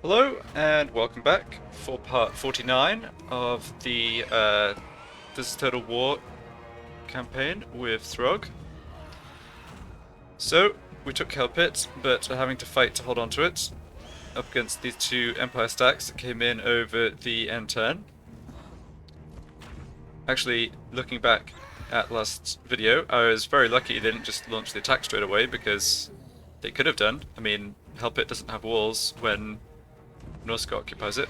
Hello and welcome back for part 49 of the This is Total War campaign with Throgg. So, we took Kelpit, but are having to fight to hold on to it up against these two Empire stacks that came in over the end turn. Actually, looking back at last video, I was very lucky they didn't just launch the attack straight away because they could have done. I mean, Kelpit doesn't have walls when Norscan occupies it.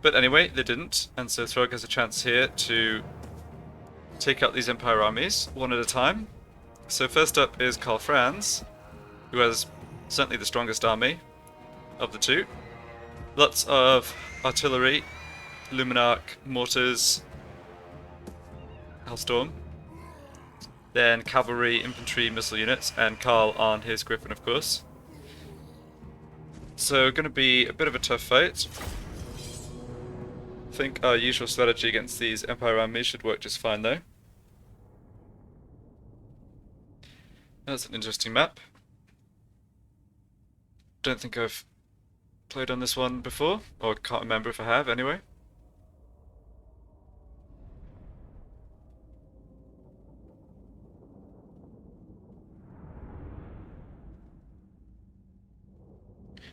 But anyway, they didn't, and so Throgg has a chance here to take out these Empire armies one at a time. So first up is Karl Franz, who has certainly the strongest army of the two. Lots of artillery, Luminarch, mortars, Hellstorm. Then cavalry, infantry, missile units, and Karl on his Griffin, of course. So going to be a bit of a tough fight. I think our usual strategy against these Empire armies should work just fine though. That's an interesting map. Don't think I've played on this one before, or can't remember if I have anyway.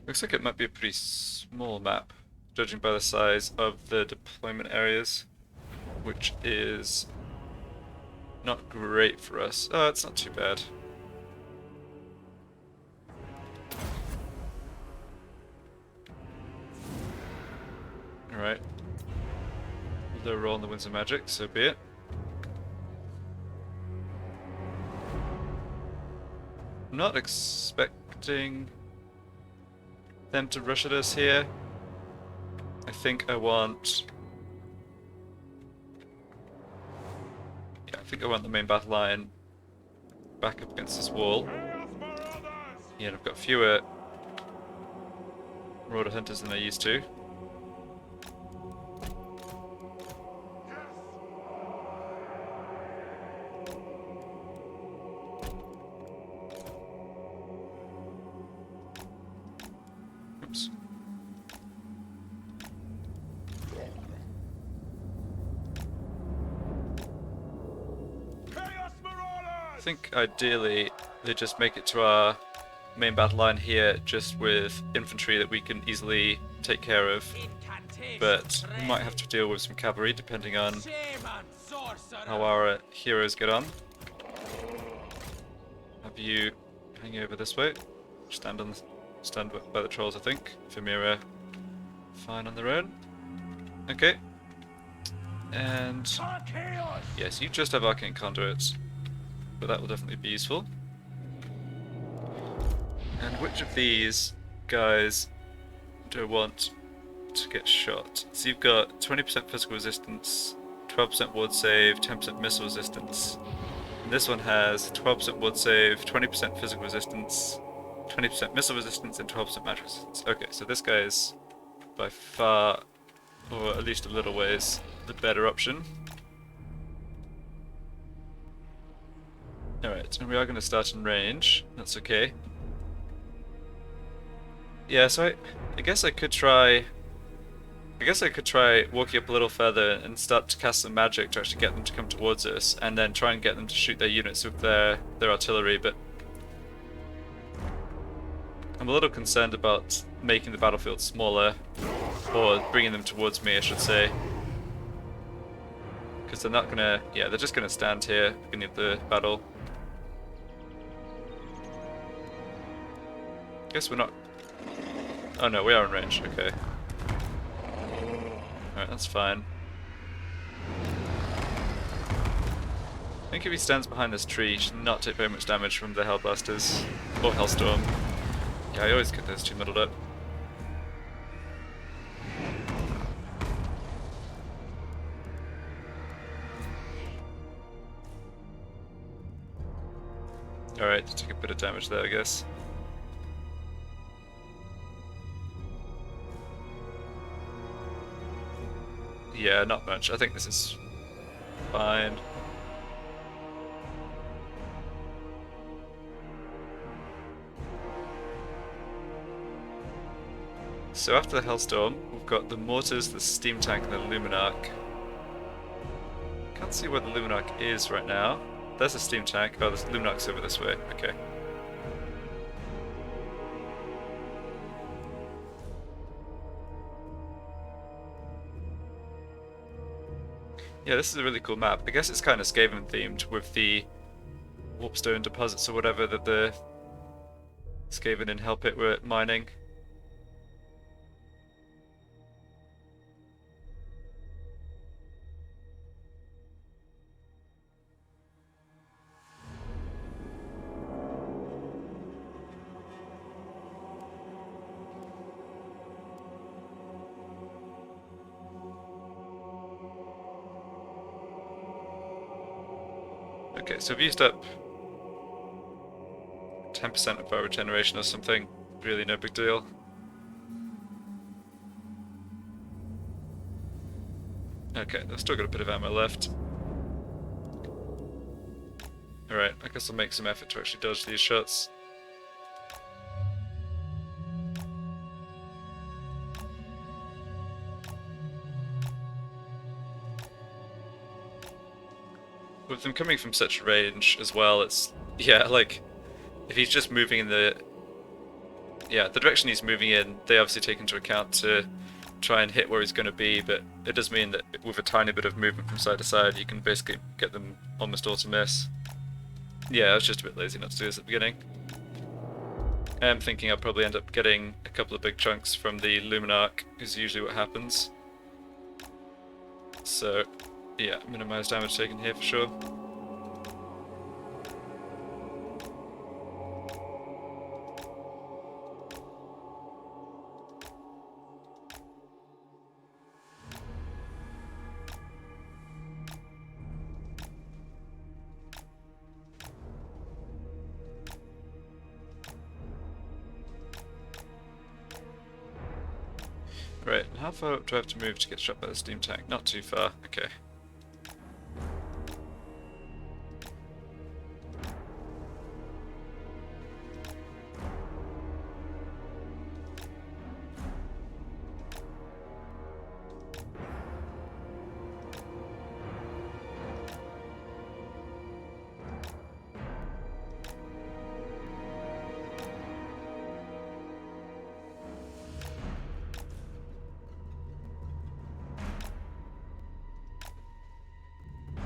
Looks like it might be a pretty small map, judging by the size of the deployment areas, which is not great for us. Oh, it's not too bad. Alright. Low roll on the Winds of Magic, so be it. I'm not expecting them to rush at us here. I think I want... Yeah, I think I want the main battle line back up against this wall. Yeah, and I've got fewer Marauder Hunters than I used to. Oops. I think ideally they just make it to our main battle line here just with infantry that we can easily take care of, but we might have to deal with some cavalry depending on how our heroes get on. Have you hang over this way? Stand by the trolls, I think. Femira fine on their own. Okay. And yes, you just have arcane conduits, but that will definitely be useful. And which of these guys do I want to get shot? So you've got 20% physical resistance, 12% ward save, 10% missile resistance. And this one has 12% ward save, 20% physical resistance, 20% missile resistance, and 12% magic resistance. Okay, so this guy is by far, or at least a little ways, the better option. Alright, and we are going to start in range. That's okay. Yeah, so I guess I could try... walking up a little further and start to cast some magic to actually get them to come towards us, and then try and get them to shoot their units with their artillery, but I'm a little concerned about making the battlefield smaller, or bringing them towards me, I should say. Because they're not gonna... yeah, they're just gonna stand here at the beginning of the battle. Guess we're not... oh no, we are in range, okay. Alright, that's fine. I think if he stands behind this tree, he should not take very much damage from the Hellblasters, or Hellstorm. Yeah, I always get those two muddled up. Alright, took a bit of damage there, I guess. Yeah, not much. I think this is fine. So after the Hellstorm, we've got the mortars, the steam tank, and the Luminarch. Can't see where the Luminarch is right now. There's the steam tank. Oh, the Luminarch's over this way. Okay. Yeah, this is a really cool map. I guess it's kind of Skaven themed with the warpstone deposits or whatever that the Skaven in Hellpit were mining. Okay, so we've used up 10% of our regeneration or something. Really no big deal. Okay, I've still got a bit of ammo left. Alright, I guess I'll make some effort to actually dodge these shots. With them coming from such range as well, it's... yeah, like... if he's just moving in the... yeah, the direction he's moving in, they obviously take into account to try and hit where he's going to be, but it does mean that with a tiny bit of movement from side to side, you can basically get them almost all to miss. Yeah, I was just a bit lazy not to do this at the beginning. I'm thinking I'll probably end up getting a couple of big chunks from the Luminarch, is usually what happens. So, yeah, minimise damage taken here for sure. Right, how far do I have to move to get shot by the steam tank? Not too far, okay.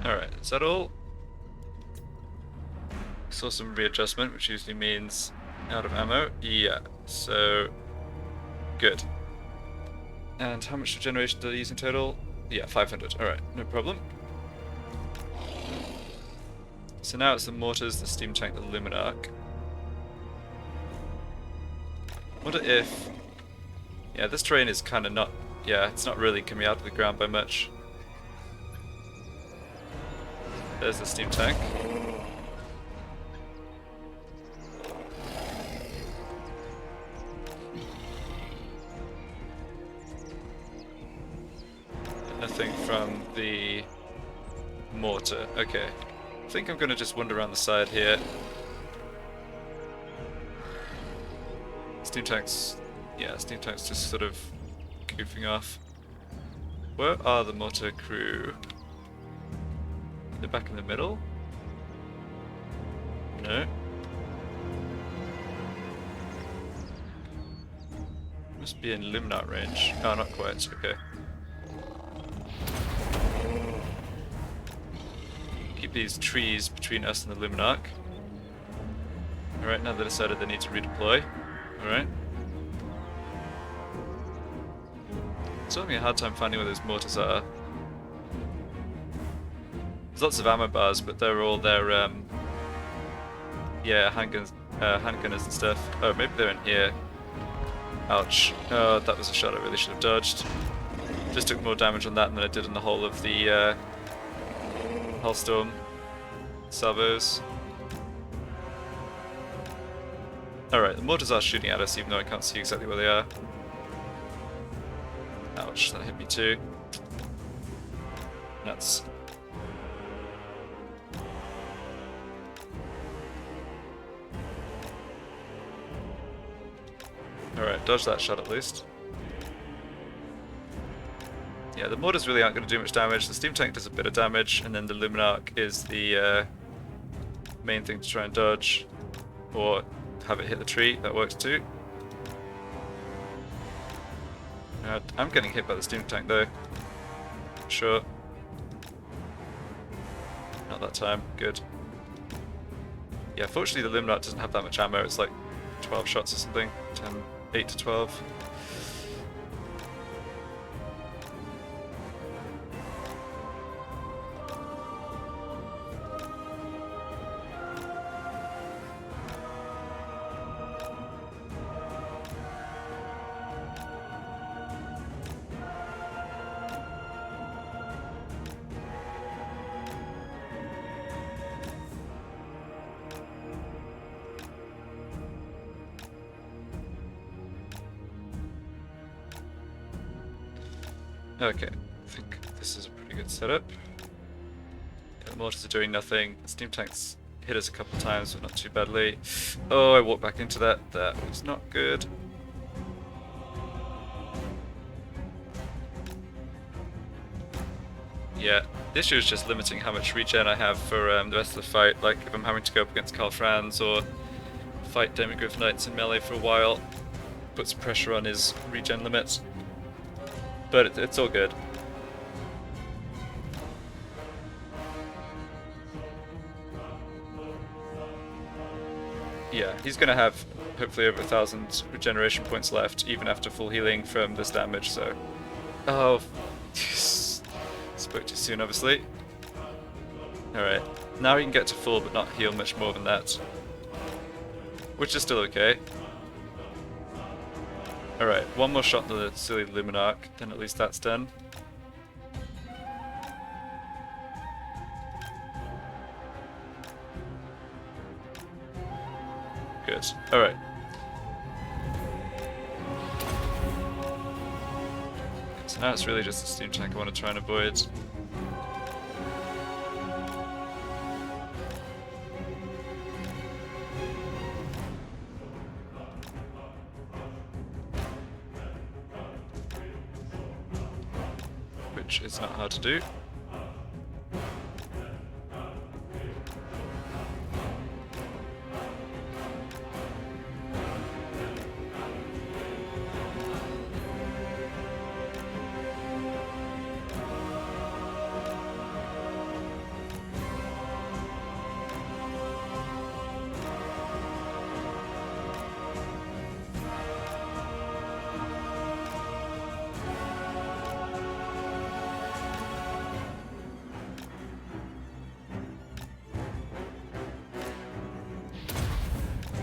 Alright, is that all? Saw some readjustment, which usually means out of ammo. Yeah, so good. And how much regeneration did I use in total? Yeah, 500. Alright, no problem. So now it's the mortars, the steam tank, the Luminarch. Wonder if... yeah, this terrain is kind of not... yeah, it's not really coming out of the ground by much. There's the steam tank. Nothing from the mortar. Okay. I think I'm going to just wander around the side here. Steam tank's... yeah, steam tank's just sort of goofing off. Where are the mortar crew? They're back in the middle? No. Must be in Luminarch range. Oh, not quite. Okay. Keep these trees between us and the Luminarch. Alright, now they decided they need to redeploy. Alright. It's having a hard time finding where those mortars are. There's lots of ammo bars, but they're all their, yeah, handgunners and stuff. Oh, maybe they're in here. Ouch. Oh, that was a shot I really should have dodged. Just took more damage on that than I did on the whole of the, Hellstorm salvos. Alright, the mortars are shooting at us even though I can't see exactly where they are. Ouch, that hit me too. Nuts. Alright, dodge that shot at least. Yeah, the mortars really aren't going to do much damage. The steam tank does a bit of damage, and then the Luminarch is the main thing to try and dodge, or have it hit the tree. That works too. I'm getting hit by the steam tank though. Sure. Not that time. Good. Yeah, fortunately the Luminarch doesn't have that much ammo. It's like 12 shots or something. 8 to 12. Okay, I think this is a pretty good setup. Yeah, the mortars are doing nothing. The steam tanks hit us a couple of times, but not too badly. Oh, I walked back into that. That was not good. Yeah, the issue is just limiting how much regen I have for the rest of the fight. Like, if I'm having to go up against Karl Franz or fight Demigryph Knights in melee for a while, puts pressure on his regen limit. But it's all good. Yeah, he's going to have hopefully over 1,000 regeneration points left, even after full healing from this damage, so... Oh, spoke too soon, obviously. Alright, now he can get to full but not heal much more than that. Which is still okay. Alright, one more shot to the silly Luminarch, then at least that's done. Good. Alright. So now it's really just the steam tank I want to try and avoid. Which is not hard to do.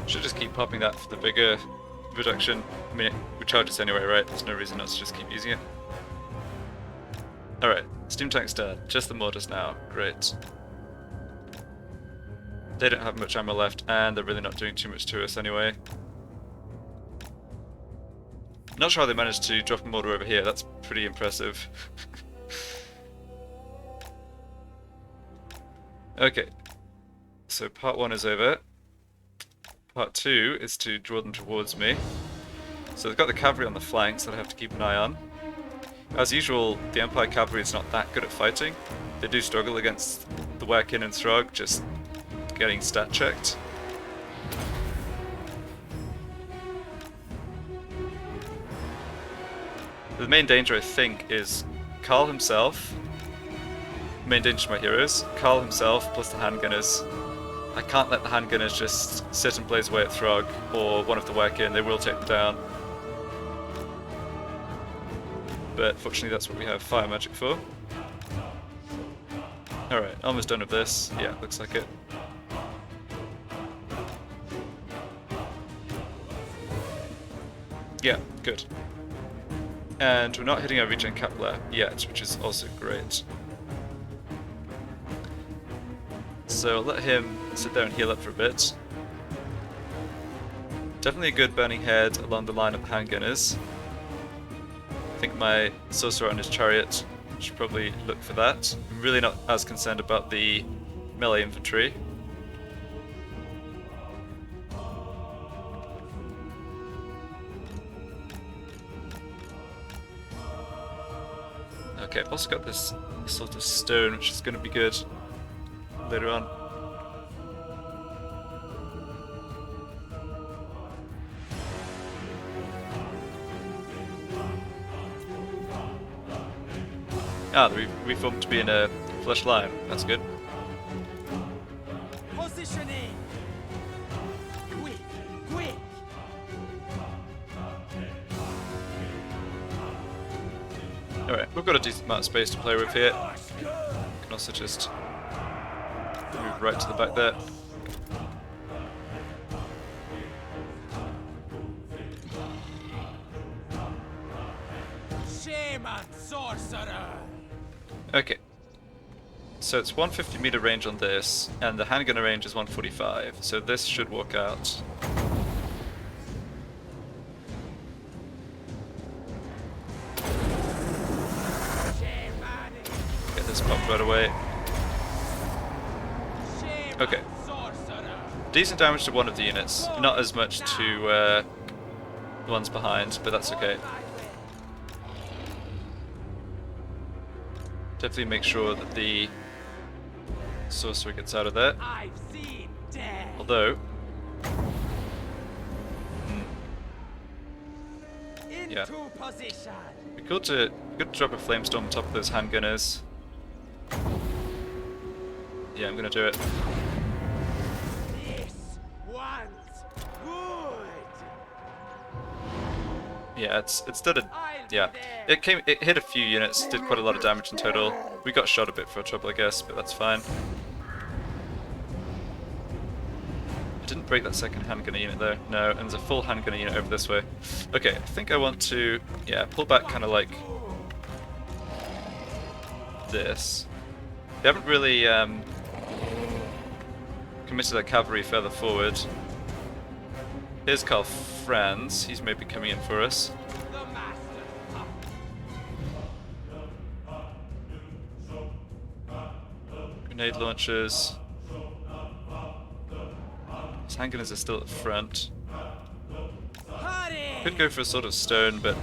Should just keep popping that for the bigger reduction. I mean, we charge us anyway, right? There's no reason not to just keep using it. Alright, steam tank's done. Just the mortars now. Great. They don't have much ammo left, and they're really not doing too much to us anyway. Not sure how they managed to drop a mortar over here. That's pretty impressive. Okay. So part 1 is over. Part 2 is to draw them towards me. So they've got the cavalry on the flanks that I have to keep an eye on. As usual, the Empire cavalry is not that good at fighting. They do struggle against the Reikland and Throgg, just getting stat checked. The main danger, I think, is Karl himself. Main danger to my heroes. Karl himself plus the handgunners. I can't let the handgunners just sit and blaze away at Throgg or one of the Reikland, they will take them down. But fortunately that's what we have fire magic for. Alright, almost done with this. Yeah, looks like it. Yeah, good. And we're not hitting our regen cap yet, which is also great. So I'll let him sit there and heal up for a bit. Definitely a good burning head along the line of the handgunners. I think my sorcerer on his chariot should probably look for that. I'm really not as concerned about the melee infantry. Okay, I've also got this sort of stone, which is going to be good later on. Ah, they reformed to be in a flesh line. That's good. Positioning. Quick, quick. Alright, we've got a decent amount of space to play with here. We can also just move right to the back there. Shaman sorcerer. Okay. So it's 150 meter range on this, and the handgunner range is 145, so this should work out. Get this popped right away. Okay. Decent damage to one of the units, not as much to the ones behind, but that's okay. Definitely make sure that the sorcerer gets out of there. Although, yeah, it'd be cool to drop a flamestorm on top of those handgunners. Yeah, I'm gonna do it. Yeah, it's done a, yeah. It hit a few units, did quite a lot of damage in total. We got shot a bit for trouble, I guess, but that's fine. I didn't break that second handgunner unit though. No, and there's a full handgunner unit over this way. Okay, I think I want to, yeah, pull back kind of like this. They haven't really committed their cavalry further forward. Here's Carl Franz, he's maybe coming in for us. Grenade launchers. His handgunners are still at the front. Could go for a sort of stone, but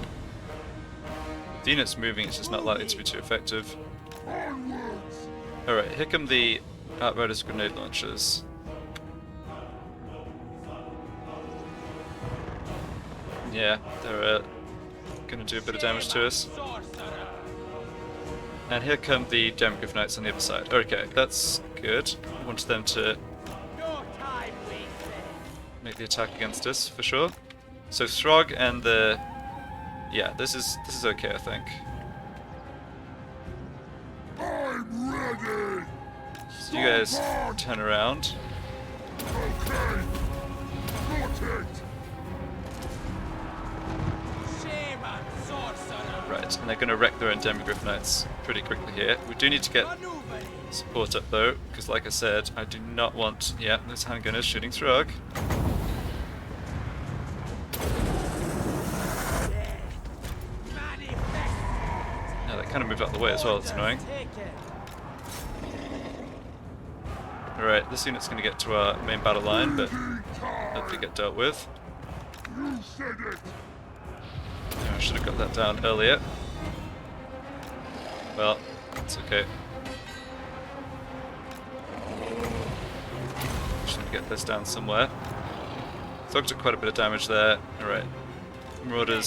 if the unit's moving, it's just not likely to be too effective. Alright, here come the Outriders grenade launchers. Yeah, they're gonna do a bit of damage to us. And here come the Demigryph Knights on the other side. Okay, that's good. I wanted them to make the attack against us for sure. So Throgg and the, yeah, this is okay, I think. I'm ready. So you guys turn around. Okay. Rotate. Right, and they're going to wreck their own Demigryph Knights pretty quickly here. We do need to get support up though, because like I said, I do not want, yeah, this handgunner shooting Throgg. Now they kind of move out of the way as well, it's annoying. Alright, this unit's going to get to our main battle line, but hopefully get dealt with. You said it. I should have got that down earlier. Well, it's okay. Should get this down somewhere. Throgg took quite a bit of damage there. Alright. Marauder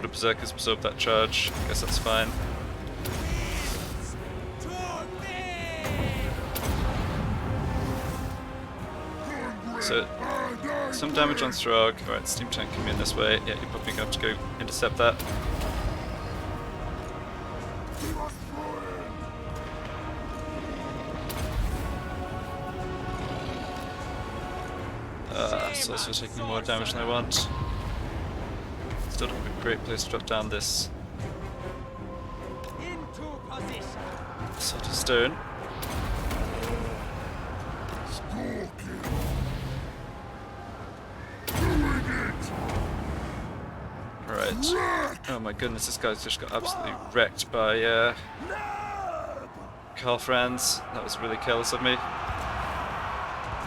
Berserkers absorbed that charge. I guess that's fine. So, some damage on Throgg. Alright, Steam Tank coming in this way. Yeah, you're probably going to have to go intercept that. It's also taking more damage than I want. Still not a great place to drop down this sort of stone. Right. Oh my goodness, this guy's just got absolutely wrecked by Carl Franz. That was really careless of me.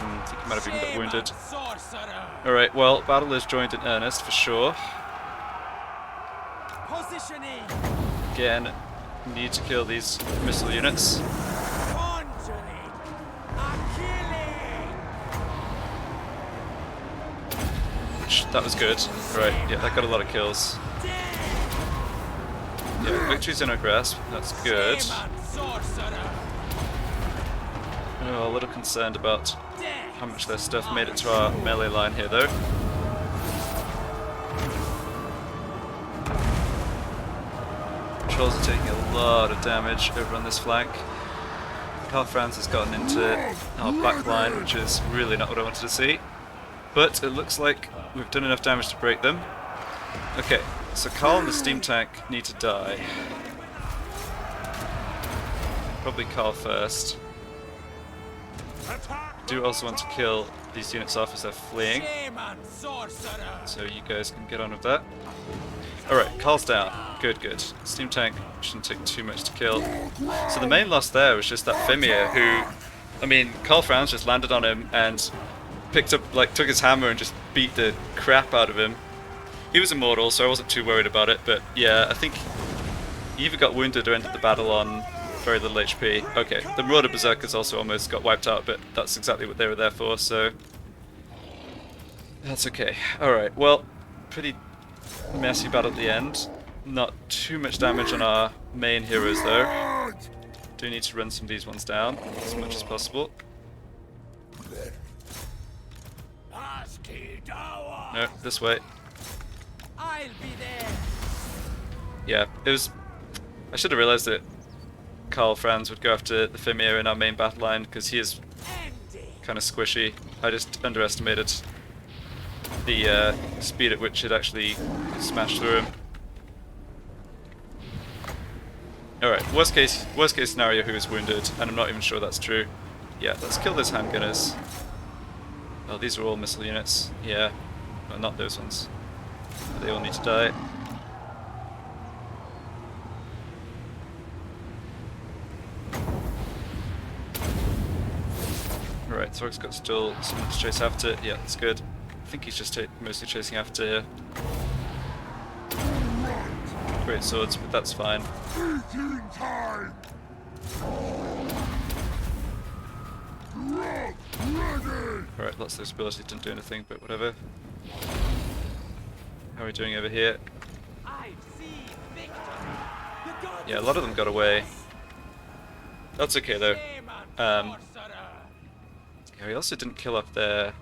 I think he might have even got wounded. Alright, well, battle is joined in earnest for sure. Again, need to kill these missile units. Conjuring. A killing. Which, that was good. Right, yeah, that got a lot of kills. Yeah, victory's in our grasp. That's good. Shaman sorcerer. Oh, a little concerned about Death. how much their stuff made it to our melee line here, though. Trolls are taking a lot of damage over on this flank. Karl Franz has gotten into our back line, which is really not what I wanted to see. But it looks like we've done enough damage to break them. Okay, so Karl and the steam tank need to die. Probably Karl first. Do also want to kill these units off as they're fleeing, Shaman sorcerer. so you guys can get on with that. Alright, Karl's down. Good, good. Steam tank shouldn't take too much to kill. So the main loss there was just that Fimir, who, I mean, Karl Franz just landed on him and picked up, like, took his hammer and just beat the crap out of him. He was immortal, so I wasn't too worried about it, but yeah, I think he either got wounded or ended the battle on very little HP. Okay, the Marauder Berserkers also almost got wiped out, but that's exactly what they were there for, so that's okay. Alright, well, pretty messy battle at the end. Not too much damage on our main heroes though. Do need to run some of these ones down as much as possible. No, this way. I'll be there. Yeah, it was... I should have realised that Karl Franz would go after the Fimir in our main battle line, because he is Andy. kind of squishy. I just underestimated the speed at which it actually smashed through him. Alright, worst case scenario, who is wounded, and I'm not even sure that's true. Yeah, let's kill those handgunners. Oh, these are all missile units. Yeah, well, not those ones. They all need to die. Alright, Throgg's got still someone to chase after. Yeah, that's good. I think he's just mostly chasing after great swords, but that's fine. Eating time! Throgg ready! Alright, lots of those abilities didn't do anything, but whatever. How are we doing over here? I see victory. The gods Yeah, a lot of them got away. That's okay though. Shaman sorcerer. Yeah, we also didn't kill off their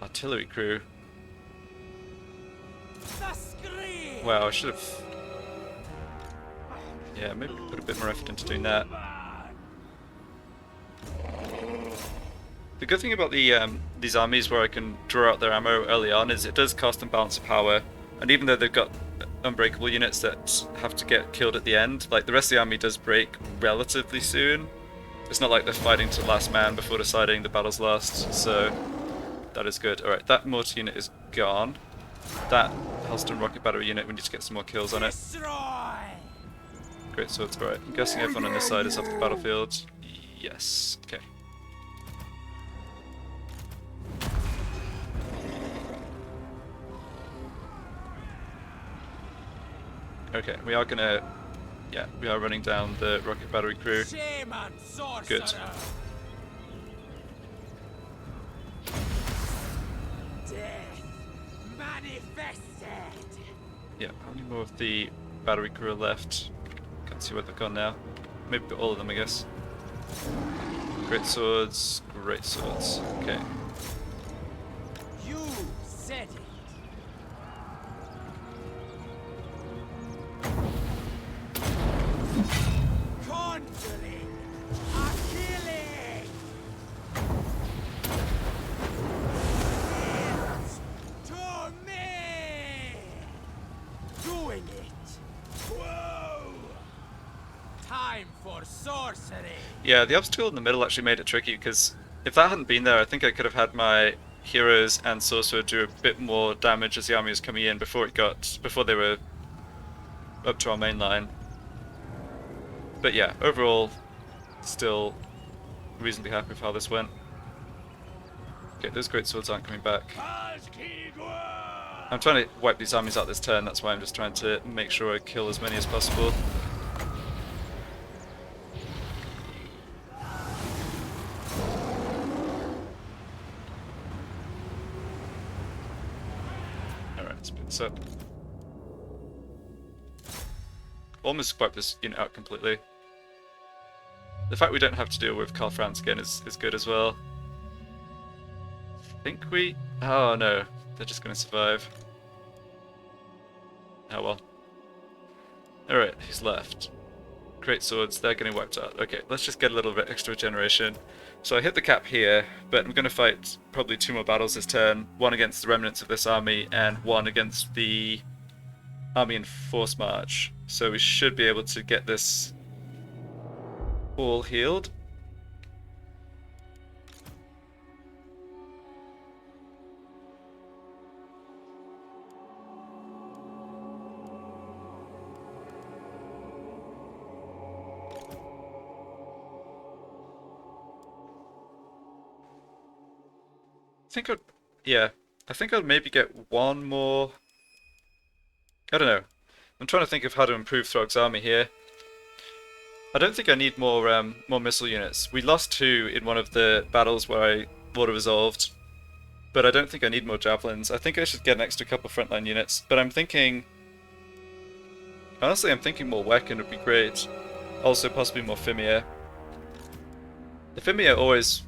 artillery crew. The scream. Wow, I should have... Yeah, maybe put a bit more effort into doing that. The good thing about the these armies where I can draw out their ammo early on is it does cost them balance of power, and even though they've got unbreakable units that have to get killed at the end, like the rest of the army does break relatively soon. It's not like they're fighting to last man before deciding the battle's lost, so that is good. Alright, that mortar unit is gone. That Hellstone rocket battery unit, we need to get some more kills on it. Destroy. Great swords, alright. I'm guessing everyone on this side is off the battlefield. Yes, okay. Okay, we are gonna... Yeah, we are running down the rocket battery crew. Shaman sorcerer. Good. Death manifested. Yeah, how many more of the battery crew are left? Can't see where they've gone now. Maybe all of them, I guess. Great swords, great swords. Okay. You said it. Conjuring. A killing. To me. Doing it. Whoa. Time for sorcery. Yeah, the obstacle in the middle actually made it tricky, because if that hadn't been there, I think I could have had my heroes and sorcerer do a bit more damage as the army was coming in before they were up to our main line. But yeah, overall, still reasonably happy with how this went. Okay, those great swords aren't coming back. I'm trying to wipe these armies out this turn, that's why I'm just trying to make sure I kill as many as possible. Alright, let's put this up. Almost wiped this unit out completely. The fact we don't have to deal with Karl Franz again is good as well. I think we... Oh no, they're just going to survive. Oh well. Alright, he's left. Great swords, they're getting wiped out. Okay, let's just get a little bit extra regeneration. So I hit the cap here, but I'm going to fight probably 2 more battles this turn. One against the remnants of this army, and one against the army in force march. So we should be able to get this all healed. I think I'd maybe get one more. I don't know. I'm trying to think of how to improve Throgg's army here. I don't think I need more missile units. We lost 2 in one of the battles where I auto resolved, but I don't think I need more javelins. I think I should get an extra couple frontline units. But I'm thinking, honestly, I'm thinking more Wecken would be great. Also, possibly more Fimir. The Fimir always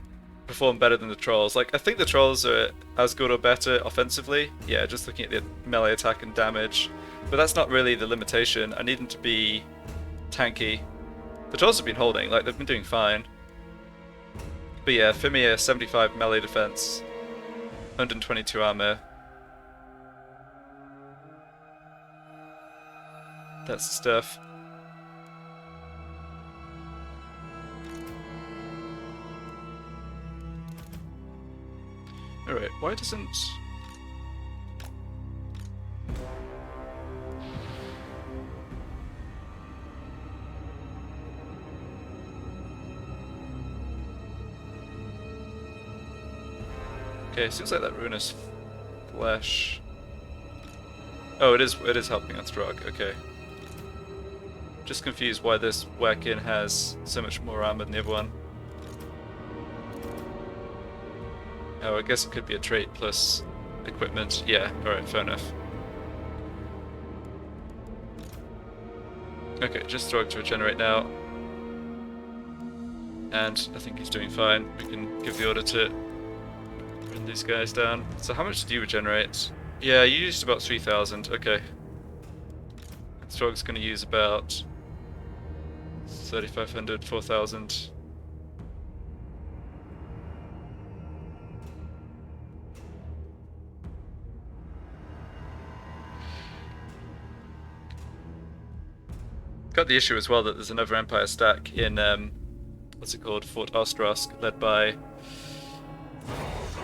perform better than the Trolls. Like, I think the Trolls are as good or better offensively. Yeah, just looking at the melee attack and damage. But that's not really the limitation. I need them to be tanky. The Trolls have been holding, like, they've been doing fine. But yeah, Fimir, 75 melee defense, 122 armor. That's the stuff. Alright, why doesn't... Okay, seems like that ruinous flesh... Oh, it is helping on Throgg, okay. Just confused why this Wecken has so much more armor than the other one. Oh, I guess it could be a trait plus equipment. Yeah, alright, fair enough. Okay, just Throgg to regenerate now. And I think he's doing fine. We can give the order to run these guys down. So how much did you regenerate? Yeah, you used about 3,000, okay. Throgg's going to use about 3,500, 4,000. Got the issue as well that there's another Empire stack in, what's it called, Fort Ostrosk, led by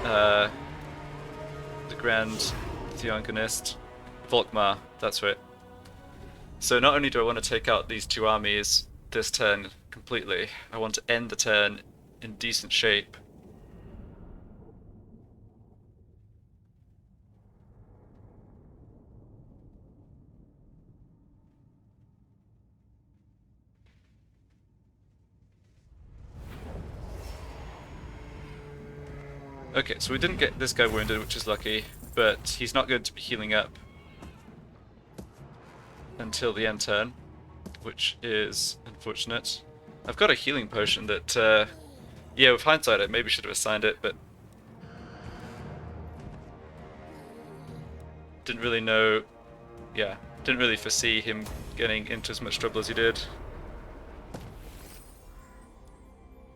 the Grand Theongonist, Volkmar, that's right. So not only do I want to take out these 2 armies this turn completely, I want to end the turn in decent shape. Okay, so we didn't get this guy wounded, which is lucky, but he's not going to be healing up until the end turn, which is unfortunate. I've got a healing potion that, yeah, with hindsight I maybe should have assigned it, but didn't really know, yeah, didn't really foresee him getting into as much trouble as he did.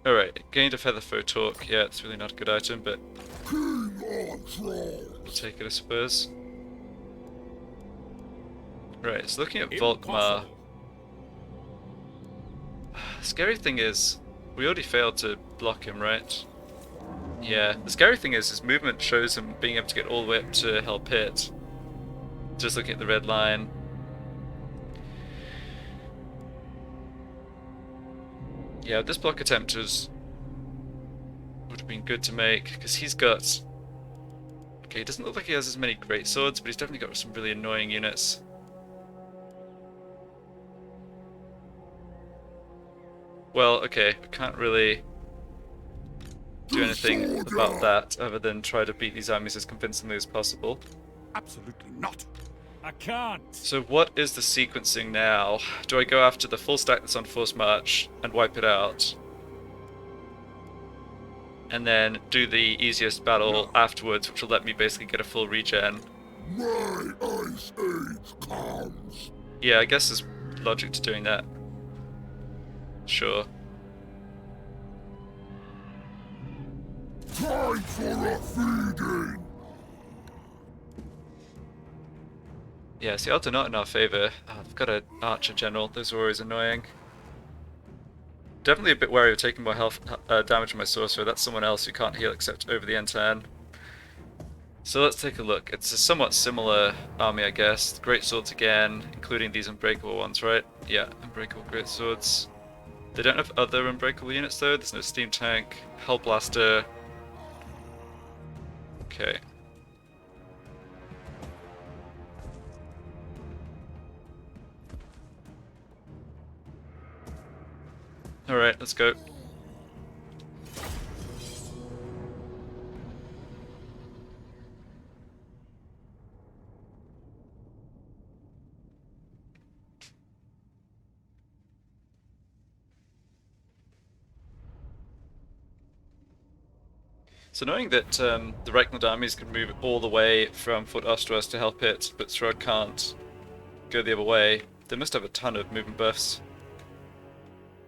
Alright, gained a feather foe talk. Yeah, it's really not a good item, but we'll take it, I suppose. Right, so looking at Volkmar. Scary thing is, we already failed to block him, right? Yeah, the scary thing is his movement shows him being able to get all the way up to help hit. Just looking at the red line. Yeah, this block attempt would have been good to make, because he's got... Okay, he doesn't look like he has as many great swords, but he's definitely got some really annoying units. Well, okay, we can't really do anything about that other than try to beat these armies as convincingly as possible. Absolutely not. I can't. So what is the sequencing now? Do I go after the full stack that's on force march and wipe it out? And then do the easiest battle afterwards, which will let me basically get a full regen. My ice age comes. Yeah, I guess there's logic to doing that. Sure. Time for a feeding. Yeah, see, odds are not in our favour. Oh, I've got an archer general. Those are always annoying. Definitely a bit wary of taking more health damage on my sorcerer. That's someone else who can't heal except over the N10. So let's take a look. It's a somewhat similar army, I guess. Great swords again, including these unbreakable ones, right? Yeah, unbreakable great swords. They don't have other unbreakable units though. There's no steam tank, hell blaster. Okay. Alright, let's go. So knowing that the Reikland armies can move all the way from Fort Ostros to help it, but Throgg can't go the other way, they must have a ton of movement buffs.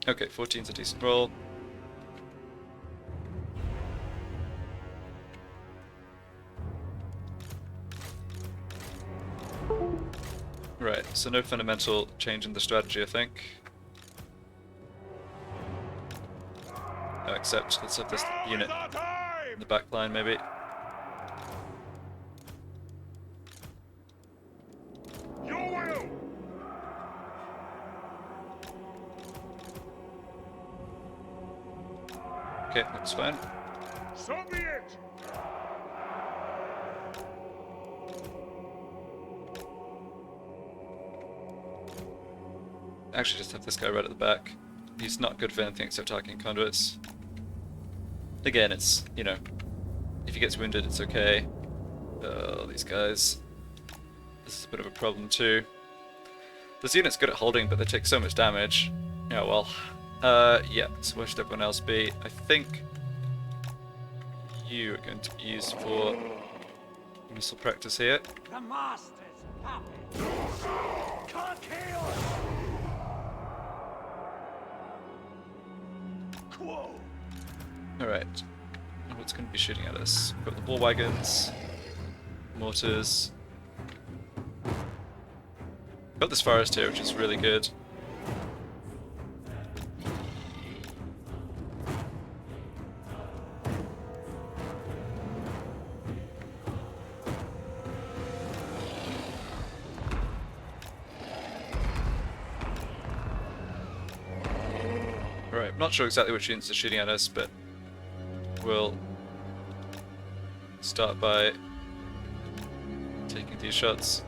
Okay, 14's a decent roll. Right, so no fundamental change in the strategy, I think. Except, let's have this unit in the back line, maybe. Your will. Okay, that's fine. So be it. Actually, just have this guy right at the back. He's not good for anything except targeting conduits. Again, it's, you know, if he gets wounded, it's okay. These guys. This is a bit of a problem too. This unit's good at holding, but they take so much damage. Yeah, well. Yeah, so where should everyone else be? I think you are going to be used for missile practice here. The master's puppet. Can't kill. Quo. Alright. What's going to be shooting at us? We've got the war wagons, mortars. Got this forest here, which is really good. Alright, I'm not sure exactly which units are shooting at us, but we'll start by taking these shots.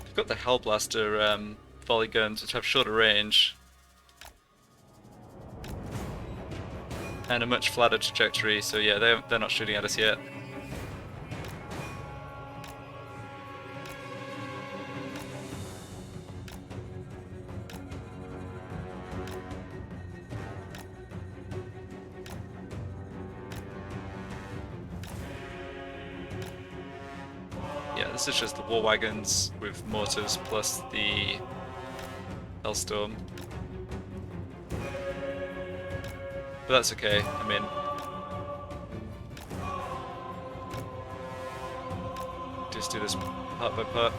We've got the Hellblaster volley guns, which have shorter range and a much flatter trajectory, so yeah, they're not shooting at us yet. This is just the war wagons with mortars plus the Hellstorm. But that's okay, I mean... just do this part by part.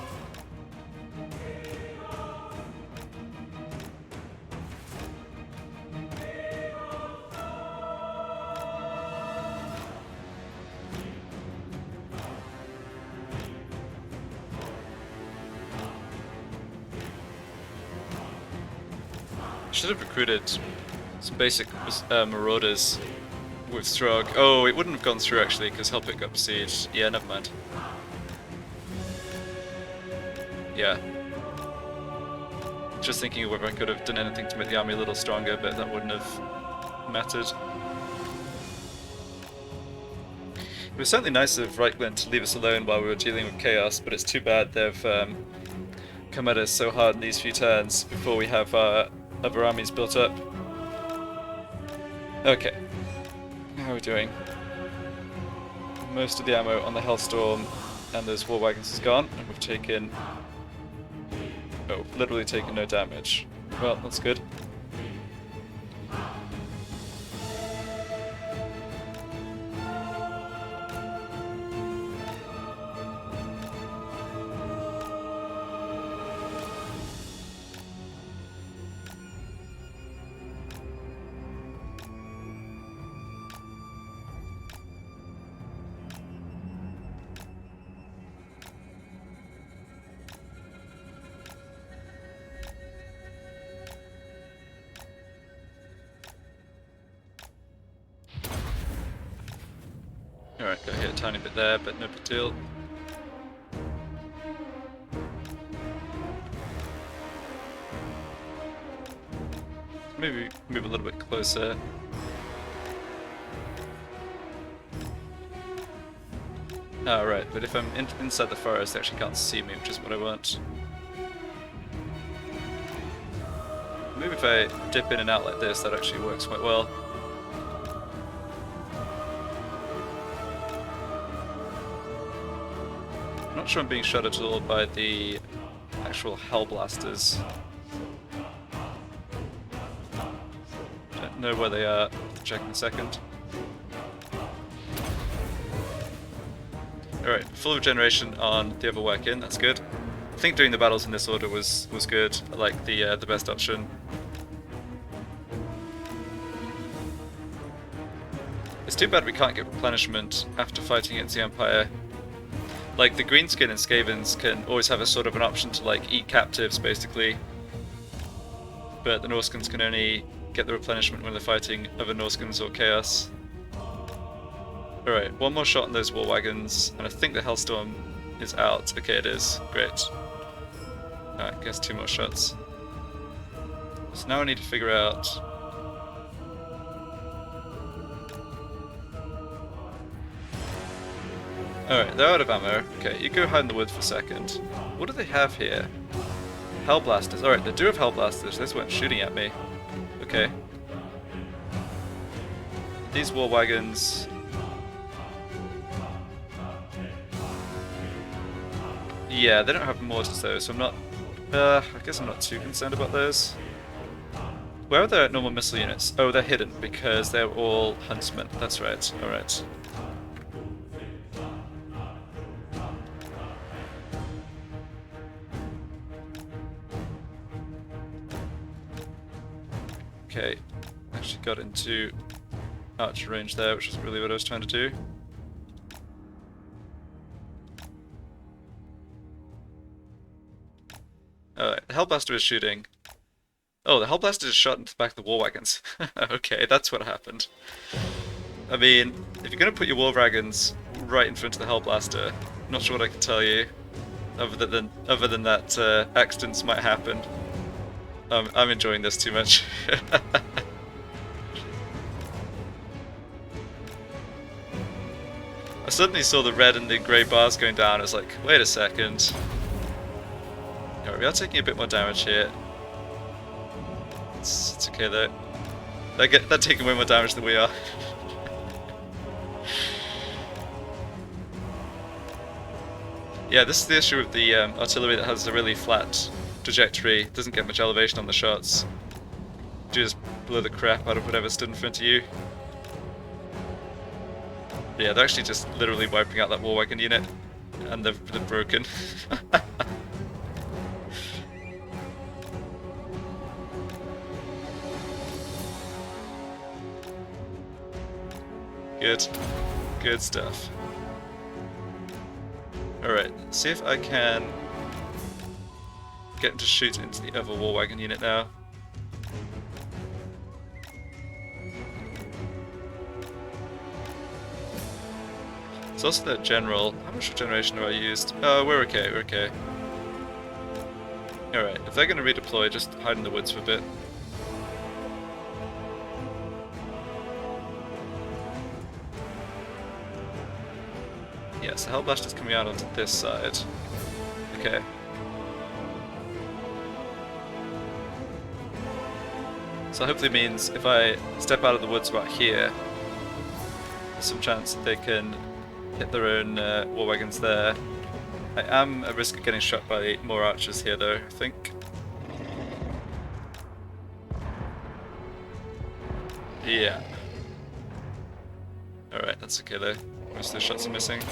Should have recruited some basic marauders with Throgg. Oh, it wouldn't have gone through actually because Hellpit got besieged. Yeah, never mind. Yeah. Just thinking of whether I could have done anything to make the army a little stronger, but that wouldn't have mattered. It was certainly nice of Reikland to leave us alone while we were dealing with chaos, but it's too bad they've come at us so hard in these few turns before we have other armies built up. Okay, how are we doing? Most of the ammo on the Hellstorm and those war wagons is gone, and we've taken... oh, literally taken no damage. Well, that's good. Alright, got hit a tiny bit there, but no big deal. Maybe move a little bit closer. Oh, right, but if I'm inside the forest, they actually can't see me, which is what I want. Maybe if I dip in and out like this, that actually works quite well. I'm not sure I'm being shot at all by the actual Hellblasters. Don't know where they are. I'll check in a second. Alright, full regeneration on the other wagon, that's good. I think doing the battles in this order was good. I like the best option. It's too bad we can't get replenishment after fighting against the Empire. Like, the Greenskin and Skavens can always have a sort of an option to, like, eat captives, basically. But the Norscans can only get the replenishment when they're fighting other Norscans or Chaos. Alright, one more shot on those war wagons, and I think the Hellstorm is out. Okay, it is. Great. Alright, guess 2 more shots. So now I need to figure out... Alright, they're out of ammo. Okay, you go hide in the woods for a second. What do they have here? Hellblasters. Alright, they do have Hellblasters. These weren't shooting at me. Okay. These war wagons... yeah, they don't have mortars though, so I'm not... I guess I'm not too concerned about those. Where are their normal missile units? Oh, they're hidden because they're all huntsmen. That's right. Alright. Okay, actually got into archer range there, which is really what I was trying to do. Alright, the Hellblaster is shooting. Oh, the Hellblaster is shot into the back of the war wagons. Okay, that's what happened. I mean, if you're going to put your war wagons right in front of the Hellblaster, I'm not sure what I can tell you, other than that accidents might happen. I'm enjoying this too much. I suddenly saw the red and the grey bars going down. I was like, wait a second. Alright, we are taking a bit more damage here. It's okay though. They're taking way more damage than we are. Yeah, this is the issue with the artillery that has a really flat trajectory. It doesn't get much elevation on the shots. You just blow the crap out of whatever stood in front of you. Yeah, they're actually just literally wiping out that war wagon unit, and they're broken. Good. Good stuff. Alright, see if I can get him to shoot into the other war wagon unit now. It's also their general. How much regeneration have I used? Oh, we're okay, we're okay. Alright, if they're going to redeploy, just hide in the woods for a bit. Yes, the Hellblaster's coming out onto this side. Okay. So hopefully means if I step out of the woods about here, there's some chance that they can hit their own war wagons there. I am at risk of getting shot by more archers here though, I think. Yeah. Alright, that's okay though. Most of the shots are missing.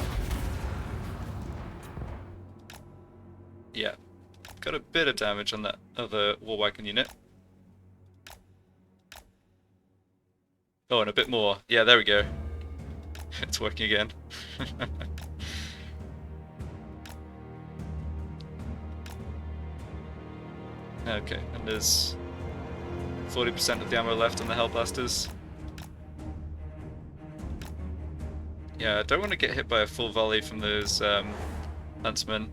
Yeah. Got a bit of damage on that other war wagon unit. Oh, and a bit more. Yeah, there we go. It's working again. Okay, and there's 40% of the ammo left on the Hellblasters. Yeah, I don't want to get hit by a full volley from those Huntsmen.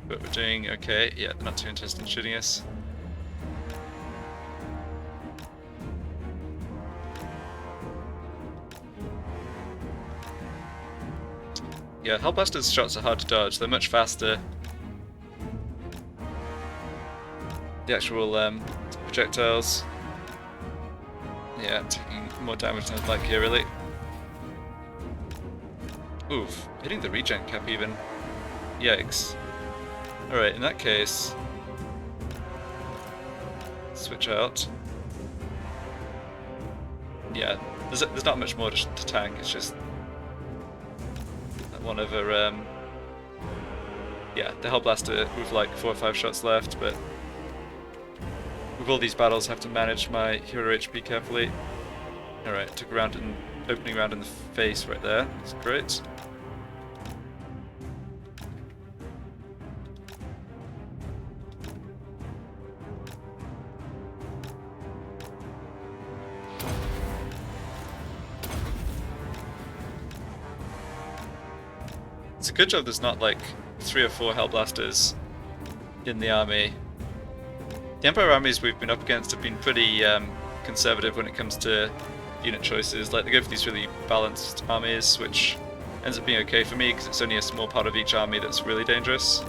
But we're doing okay. Yeah, they're not too interested in shooting us. Yeah, Hellblaster's shots are hard to dodge. They're much faster. The actual projectiles. Yeah, taking more damage than I'd like here, really. Oof, hitting the regen cap even. Yikes. Alright, in that case, switch out. Yeah, there's not much more to tank, it's just that one over, yeah, the Hellblaster with like 4 or 5 shots left, but with all these battles I have to manage my hero HP carefully. Alright, took a round and opening round in the face right there, that's great. It's a good job there's not like 3 or 4 Hellblasters in the army. The Empire armies we've been up against have been pretty conservative when it comes to unit choices. Like they go for these really balanced armies, which ends up being okay for me because it's only a small part of each army that's really dangerous.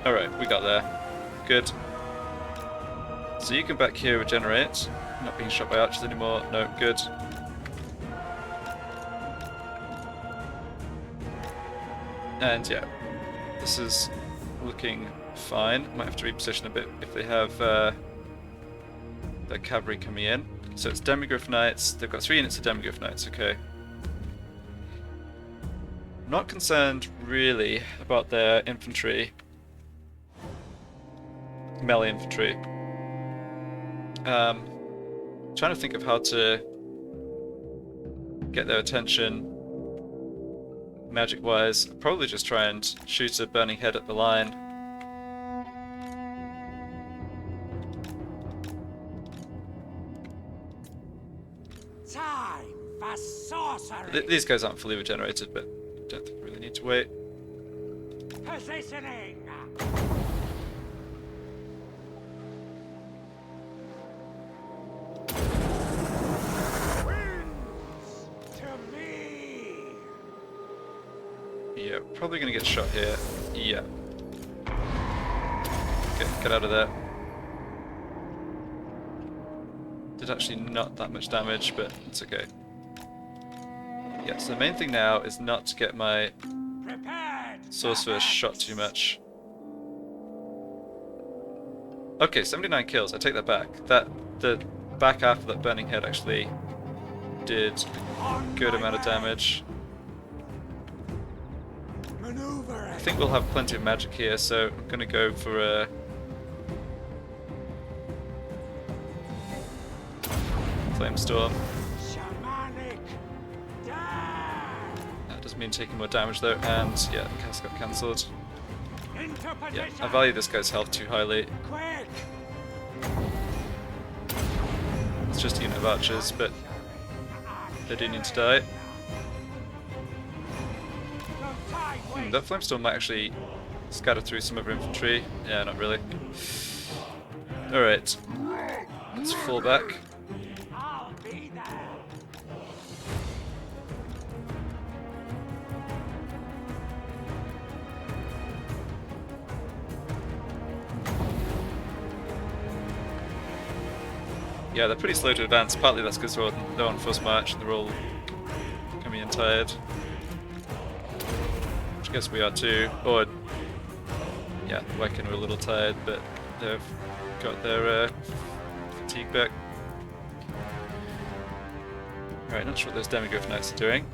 Alright, we got there. Good. So you can back here regenerate. Not being shot by archers anymore. No, good. And yeah, this is looking fine. Might have to reposition a bit if they have their cavalry coming in. So it's Demigryph Knights. They've got 3 units of Demigryph Knights, okay. Not concerned really about their infantry. Melee infantry. Trying to think of how to get their attention magic wise. Probably just try and shoot a burning head at the line. Time for sorcery. These guys aren't fully regenerated, but I don't think we really need to wait. Positioning. Wins to me. Yeah, probably gonna get shot here. Yeah. Okay, get out of there. Did actually not that much damage, but it's okay. Yeah, so the main thing now is not to get my sorcerer shot too much. Okay, 79 kills, I take that back. The back half of that burning head actually did a good amount of damage. I think we'll have plenty of magic here, so I'm gonna go for a Flamestorm. That doesn't mean taking more damage though, and yeah, the cast got cancelled. Yeah, I value this guy's health too highly. It's just a unit of archers, but they do need to die. That Flamestorm might actually scatter through some of our infantry. Yeah, not really. Alright. Let's fall back. Yeah, they're pretty slow to advance. Partly that's because they're on first march and they're all coming in tired. Which I guess we are too. Or, yeah, Wiccan were a little tired, but they've got their fatigue back. Right, not sure what those Demigryph Knights are doing.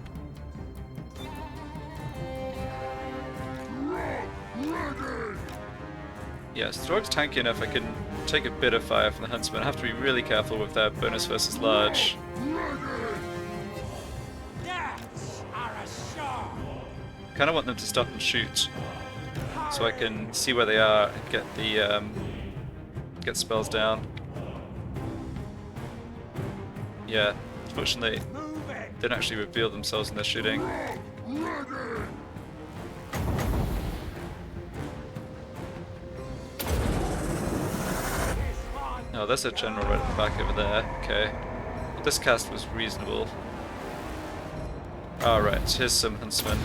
Yes, Throgg's tanky enough I can take a bit of fire from the Huntsman. I have to be really careful with their bonus versus large. Kind of want them to stop and shoot, so I can see where they are and get the get spells down. Yeah, unfortunately, they don't actually reveal themselves when they're shooting. Oh, there's a general right at the back over there. Okay. Well, this cast was reasonable. Alright, here's some huntsmen.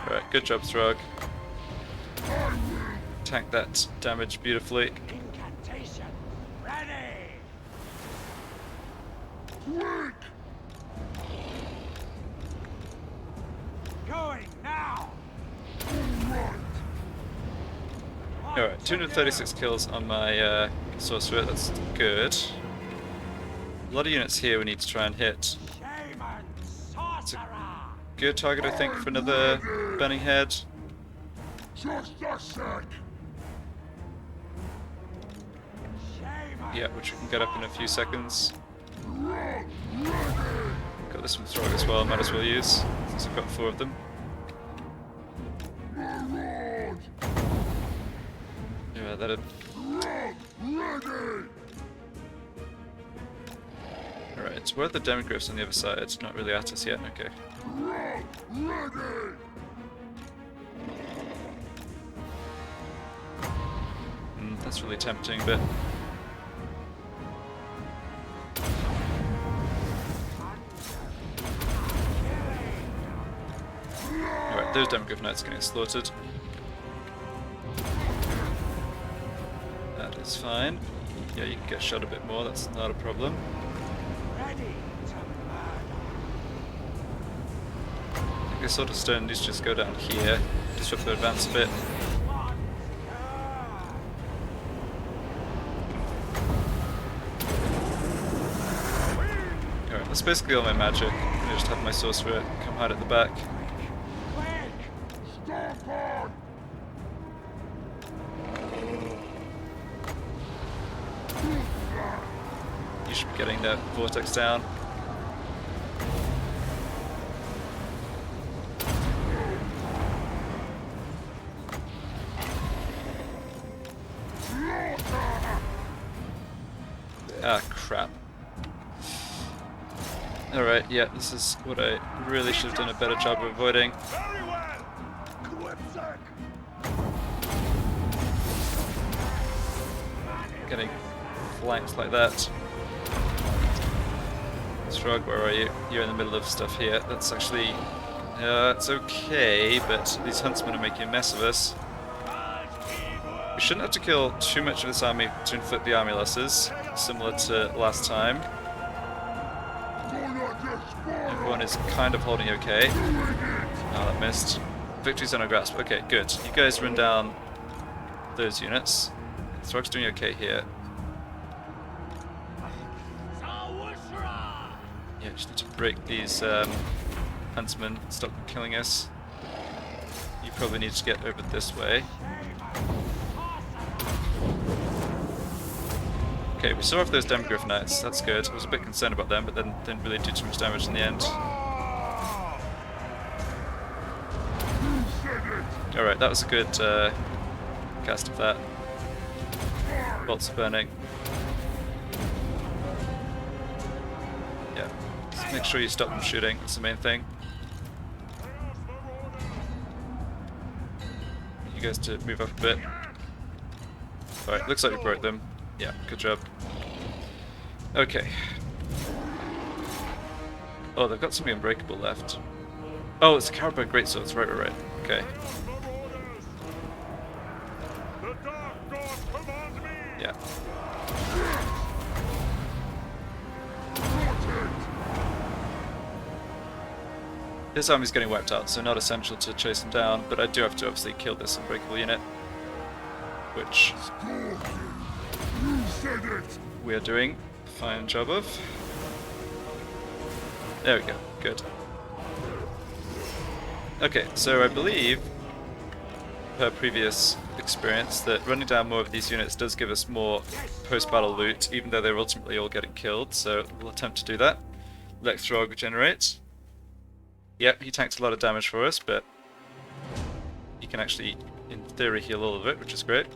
Alright, good job, Throgg. Tank that damage beautifully. Incantation ready. Going now. Alright, 236 kills on my sorcerer, that's good. A lot of units here we need to try and hit. Shaman sorcerer. Good target, I think, for another Burning Head. Just a sec. Shaman. Yeah, which we can get up in a few seconds. Got this from Throgg as well, might as well use, since I've got 4 of them. Yeah, that'd... Alright, so where are the Demigryphs on the other side? It's not really at us yet, okay. That's really tempting, but... Alright, those Demigryph Knights are getting slaughtered. That is fine. Yeah, you can get shot a bit more, that's not a problem. Ready to murder. I think this sort of stone needs to just go down here, disrupt their advance a bit. Alright, that's basically all my magic. I'm gonna just have my sorcerer come hide at the back. Stop on. You should be getting that vortex down. Ah, crap. Alright, yeah, this is what I really should have done a better job of avoiding. Very well. Quipsack. Getting flanked like that. Throgg, where are you? You're in the middle of stuff here. That's actually... it's okay, but these huntsmen are making a mess of us. We shouldn't have to kill too much of this army to inflict the army losses, similar to last time. Everyone is kind of holding okay. Oh, that missed. Victory's on our grasp. Okay, good. You guys run down those units. Throgg's doing okay here. Yeah, just need to break these huntsmen, stop them killing us. You probably need to get over this way. Okay, we saw off those Demigryph Knights, that's good. I was a bit concerned about them, but then didn't really do too much damage in the end. Alright, that was a good cast of that. Bolts are burning. Yeah, just make sure you stop them shooting, that's the main thing. You guys to move up a bit. Alright, looks like we broke them. Yeah, good job. Okay. Oh, they've got something unbreakable left. Oh, it's the Carabao Greatswords. Right, right, right. Okay. The Dark God commands me! Yeah. This army's getting wiped out, so not essential to chase him down, but I do have to obviously kill this unbreakable unit. Which You said it! we are doing a fine job of. There we go. Good. Okay, so I believe, per previous experience, that running down more of these units does give us more post-battle loot, even though they're ultimately all getting killed, so we'll attempt to do that. Let Throgg regenerate. Yep, he tanked a lot of damage for us, but he can actually, in theory, heal all of it, which is great.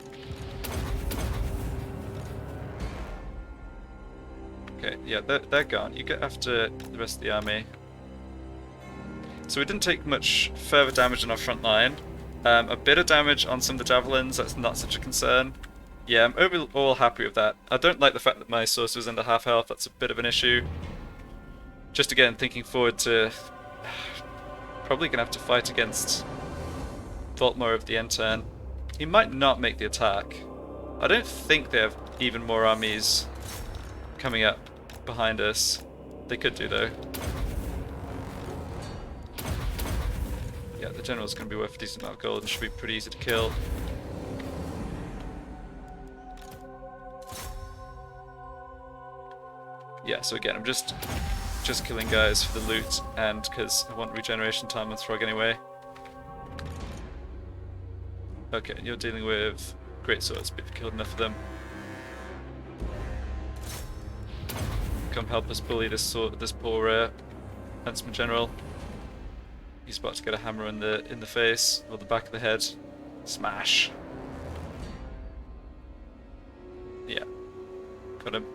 Okay, yeah, they're gone. You get after the rest of the army. So we didn't take much further damage on our front line. A bit of damage on some of the javelins, that's not such a concern. Yeah, I'm overall happy with that. I don't like the fact that my sorcerer was under half health, that's a bit of an issue. Just again, thinking forward to... probably going to have to fight against Voltmar of the end turn. He might not make the attack. I don't think they have even more armies coming up behind us. They could do though. Yeah, the general's going to be worth a decent amount of gold and should be pretty easy to kill. Yeah, so again, I'm just killing guys for the loot and because I want regeneration time on Throgg anyway. Okay, you're dealing with great swords, but you've killed enough of them. Come help us bully this poor Huntsman General. He's about to get a hammer in the face or the back of the head. Smash. Yeah, got him.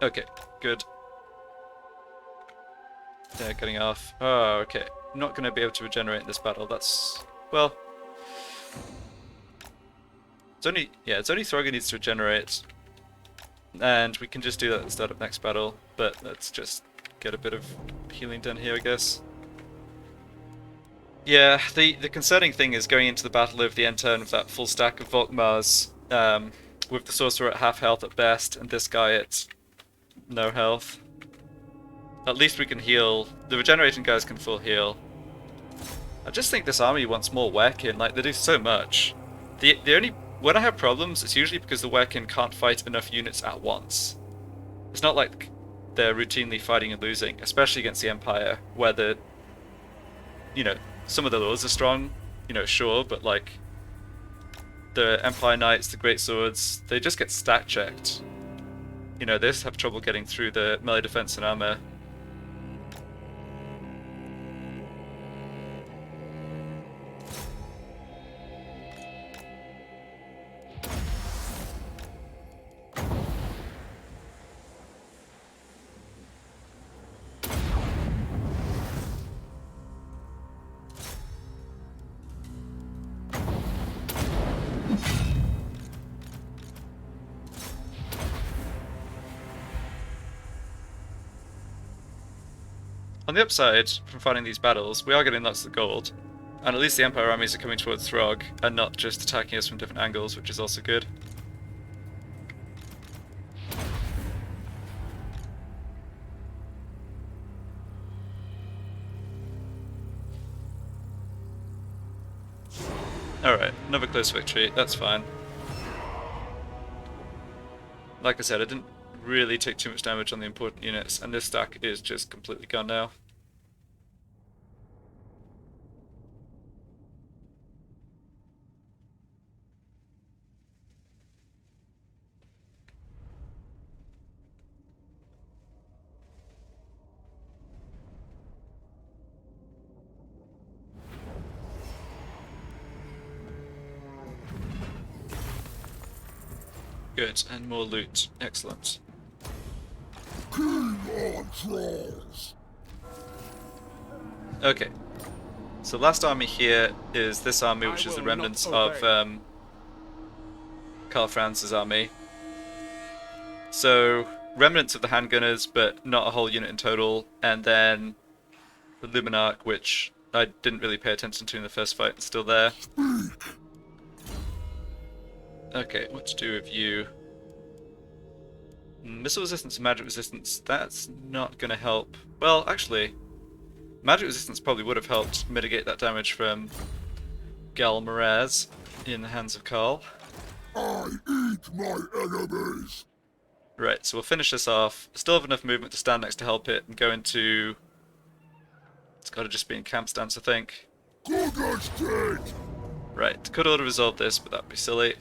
Okay, good. They're getting off. Oh, okay. I'm not going to be able to regenerate in this battle. That's... well... it's only Throgg needs to regenerate. And we can just do that at the start of next battle. But let's just get a bit of healing done here, I guess. Yeah, the concerning thing is going into the battle of the end turn with that full stack of Volkmars, with the sorcerer at half health at best, and this guy at no health. At least we can heal. The regenerating guys can full heal. I just think this army wants more Werkin. Like, they do so much. The only... when I have problems, it's usually because the Werkin can't fight enough units at once. It's not like they're routinely fighting and losing, especially against the Empire, where the... you know, some of the lords are strong, you know, sure, but like... the Empire Knights, the Great Swords, they just get stat checked. You know, they just have trouble getting through the melee defense and armor. On the upside, from fighting these battles, we are getting lots of gold, and at least the Empire armies are coming towards Throgg, and not just attacking us from different angles, which is also good. Alright, another close victory, that's fine. Like I said, I didn't really take too much damage on the important units, and this stack is just completely gone now. Good, and more loot. Excellent. King on trolls! Okay. So last army here is this army, which is the remnants of Karl Franz's army. So remnants of the handgunners, but not a whole unit in total, and then the Luminarch, which I didn't really pay attention to in the first fight, is still there. Okay, what to do with you? Missile resistance and magic resistance, that's not going to help. Well, actually, magic resistance probably would have helped mitigate that damage from Gal Miraz in the hands of Carl. I eat my enemies. Right, so we'll finish this off. Still have enough movement to stand next to help it and go into... It's got to just be in camp stance, I think. Good as dead. Right, could auto resolve this, but that'd be silly.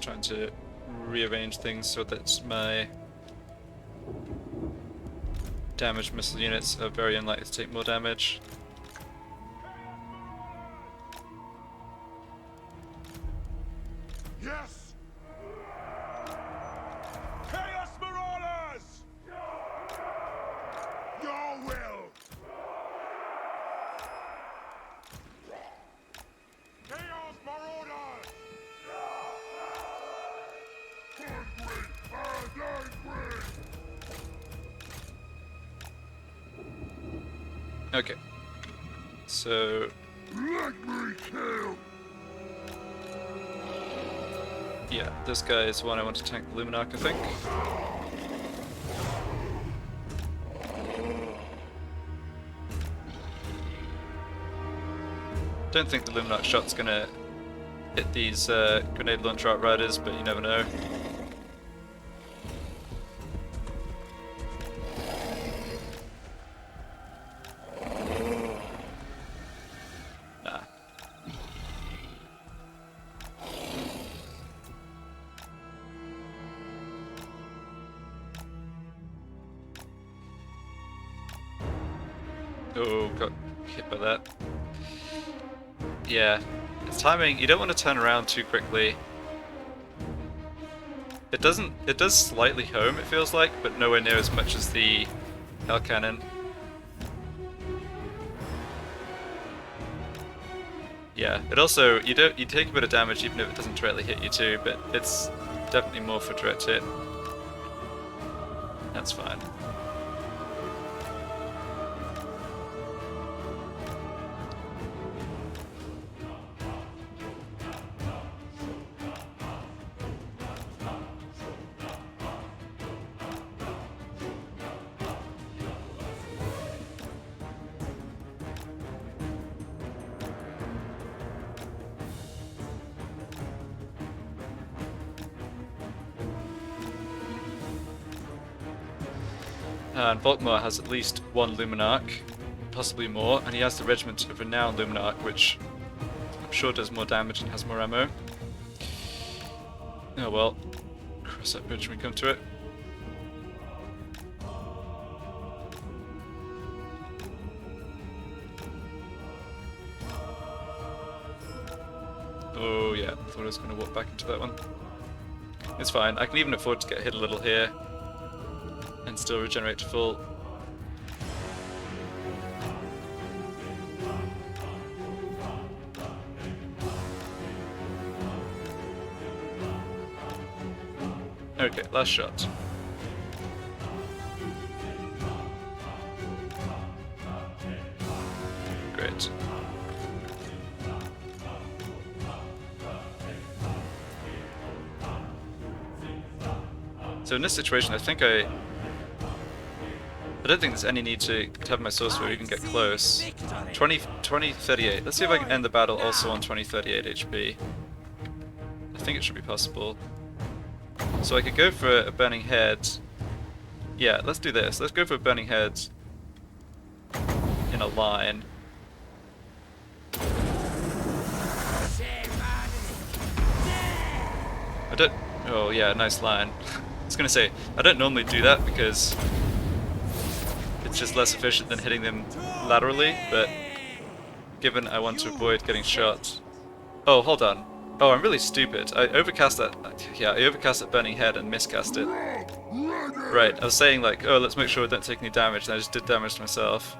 Trying to rearrange things so that my damaged missile units are very unlikely to take more damage. Yes. Chaos Marauders. Your will. Chaos Marauders. Okay. So... Let me kill. yeah, this guy is one I want to tank the Luminarch, I think. Don't think the Luminarch shot's gonna hit these grenade launcher outriders, but you never know. Nah. Oh, got hit by that. Yeah, it's timing. You don't want to turn around too quickly. It does slightly home, it feels like, but nowhere near as much as the Hell Cannon. Yeah, it also, you take a bit of damage even if it doesn't directly hit you too, but it's definitely more for direct hit. That's fine. And Volkmar has at least one Luminarch, possibly more, and he has the Regiment of Renowned Luminarch, which I'm sure does more damage and has more ammo. Oh well, cross that bridge when we come to it. Oh yeah, I thought I was going to walk back into that one. It's fine, I can even afford to get hit a little here and still regenerate to full. Okay, last shot. Great. So in this situation, I don't think there's any need to have my sorcerer even get close. 2038. Let's see if I can end the battle also on 2038 HP. I think it should be possible. So I could go for a burning head. Yeah, let's do this. Let's go for a burning head in a line. I don't... Oh yeah, nice line. I was gonna say, I don't normally do that because It's just less efficient than hitting them laterally, but given I want to avoid getting shot... Oh, hold on. Oh, I'm really stupid. I overcast that... Yeah, I overcast that burning head and miscast it. Right, I was saying like, oh, let's make sure we don't take any damage, and I just did damage to myself.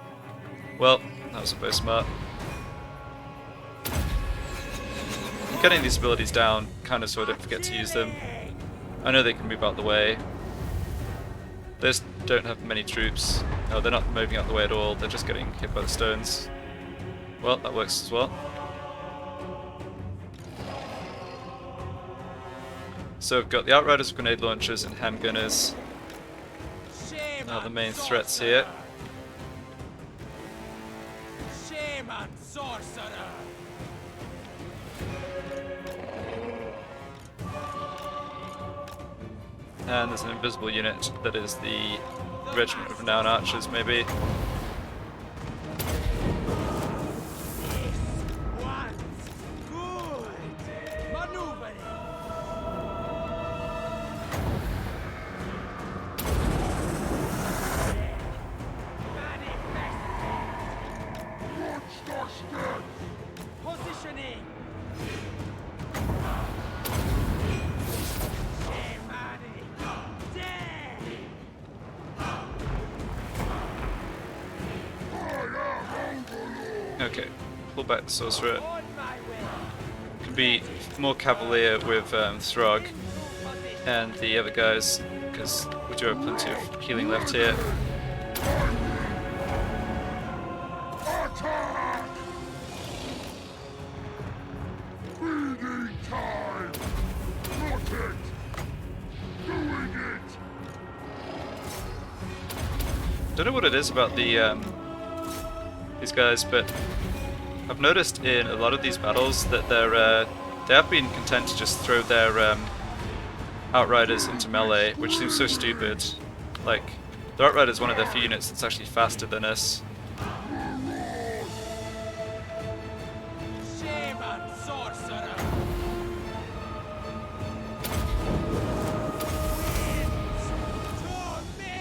Well, that was very smart. I'm getting these abilities down, kind of so I don't forget to use them. I know they can move out the way. They just don't have many troops. No, they're not moving out the way at all, they're just getting hit by the stones. Well, that works as well. So we've got the Outriders, grenade launchers, and handgunners. Now the main threats here. Shame on sorcerer! And there's an invisible unit that is the Regiment of Renowned Archers, maybe. Positioning! Okay, pull back the sorcerer. On my way! Could be more cavalier with Throgg and the other guys, because we do have plenty of healing left here. Attack! Feeding time! Not it! Doing it! Don't know what it is about the these guys, but I've noticed in a lot of these battles that they have been content to just throw their Outriders into melee, which seems so stupid. Like, the Outrider is one of their few units that's actually faster than us. Shame on sorcerer! To me!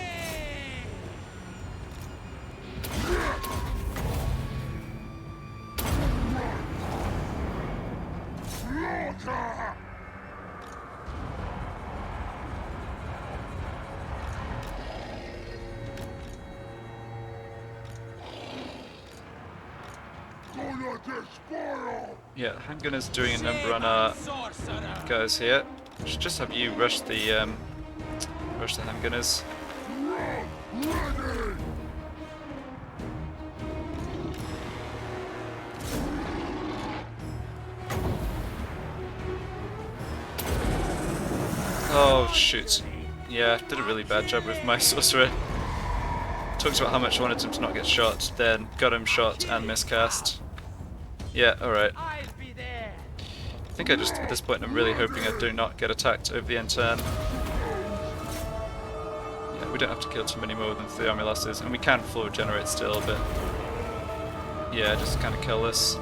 Slaughter! Gonna despoil! Yeah, handgunner's doing a number on our Sorcerer! guys here. Should just have you rush the handgunners. Ready! Oh shoot. Yeah, did a really bad job with my sorcerer. Talked about how much I wanted him to not get shot, then got him shot and miscast. Yeah, alright. I'll be there! I think I just, at this point, I'm really hoping I do not get attacked over the end turn. Yeah, we don't have to kill too many more than 3 army losses, and we can full regenerate still, but yeah, just kind of kill this.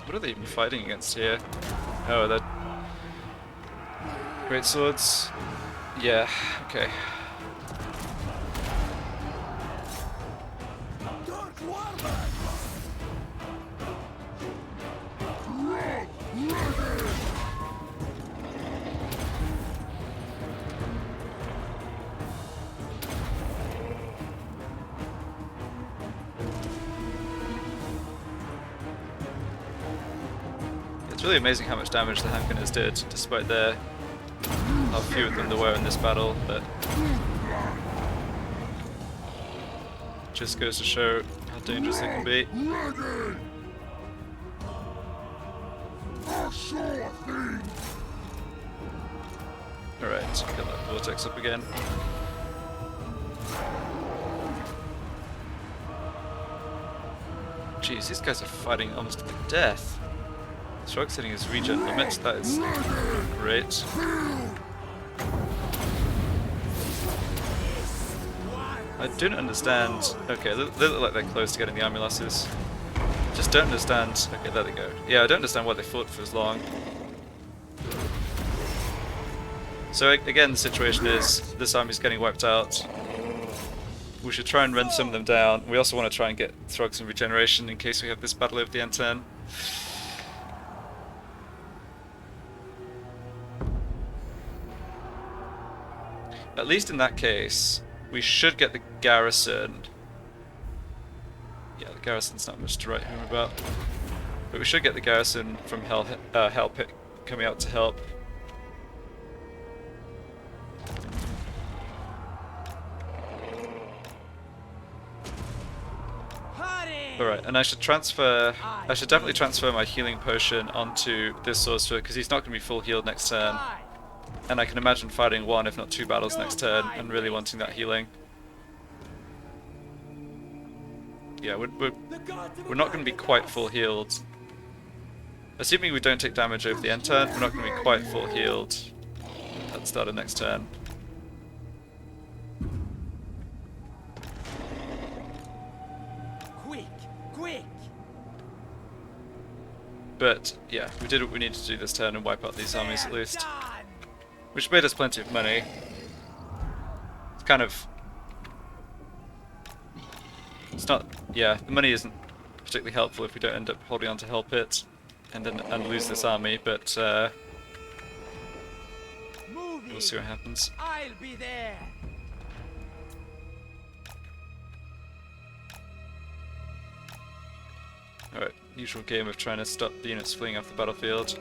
What are they even fighting against here? Oh, they're great swords. Yeah, okay. It's really amazing how much damage the handgunners did, despite how few of them there were in this battle, but just goes to show how dangerous they can be. Ready! A sure thing! Alright, get that vortex up again. Jeez, these guys are fighting almost to the death. Throgg's hitting his regen limit, that is great. I don't understand. Okay, they look like they're close to getting the army losses. Just don't understand. Okay, there they go. Yeah, I don't understand why they fought for as long. So again, the situation is this army's getting wiped out. We should try and run some of them down. We also want to try and get Throgg some regeneration in case we have this battle over the N10. At least in that case, we should get the garrison. Yeah, the garrison's not much to write home about. But we should get the garrison from Hellpit coming out to help. Alright, and I should definitely transfer my healing potion onto this sorcerer, because he's not going to be full healed next turn. And I can imagine fighting one, if not two battles next turn, and really wanting that healing. Yeah, we're not going to be quite full healed. Assuming we don't take damage over the end turn, we're not going to be quite full healed at the start of next turn. Quick! But yeah, we did what we needed to do this turn and wipe out these armies at least. Which made us plenty of money. It's kind of... It's not... Yeah, the money isn't particularly helpful if we don't end up holding on to Hellpit and lose this army, but we'll see what happens. I'll be there. Alright, usual game of trying to stop the units fleeing off the battlefield.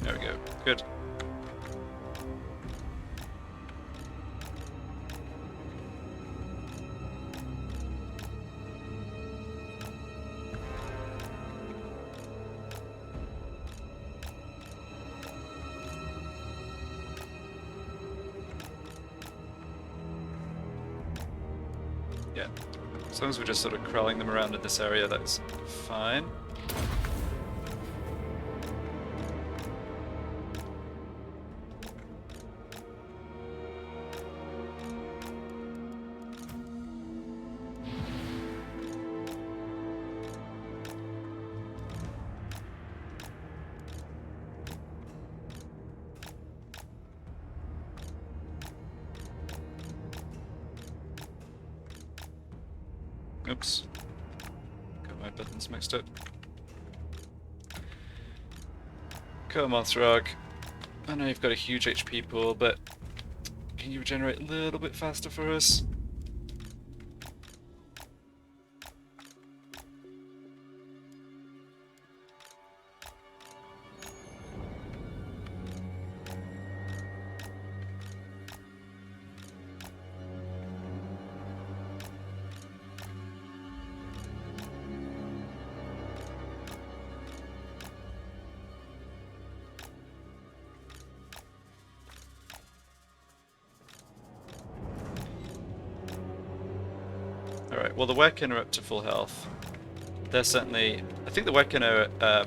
There we go. Good. Yeah. As long as we're just sort of crawling them around in this area, that's fine. Oops. Got my buttons mixed up. Come on, Throgg. I know you've got a huge HP pool, but can you regenerate a little bit faster for us? Alright, well the Werkin are up to full health. They're certainly... I think the Werkin are...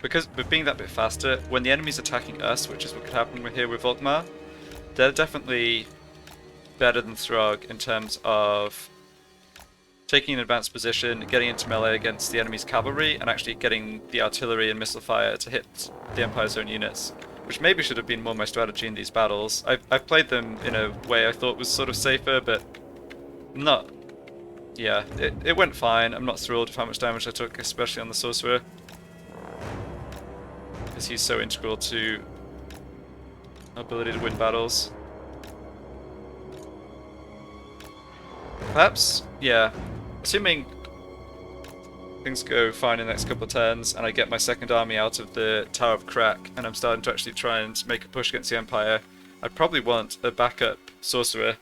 because with being that bit faster, when the enemy's attacking us, which is what could happen here with Volkmar, they're definitely better than Throgg in terms of taking an advanced position, getting into melee against the enemy's cavalry, and actually getting the artillery and missile fire to hit the Empire's own units. Which maybe should have been more my strategy in these battles. I've played them in a way I thought was sort of safer, but not... Yeah, it went fine. I'm not thrilled with how much damage I took, especially on the Sorcerer. Because he's so integral to our ability to win battles. Perhaps, yeah, assuming things go fine in the next couple of turns and I get my second army out of the Tower of Crack and I'm starting to actually try and make a push against the Empire, I'd probably want a backup Sorcerer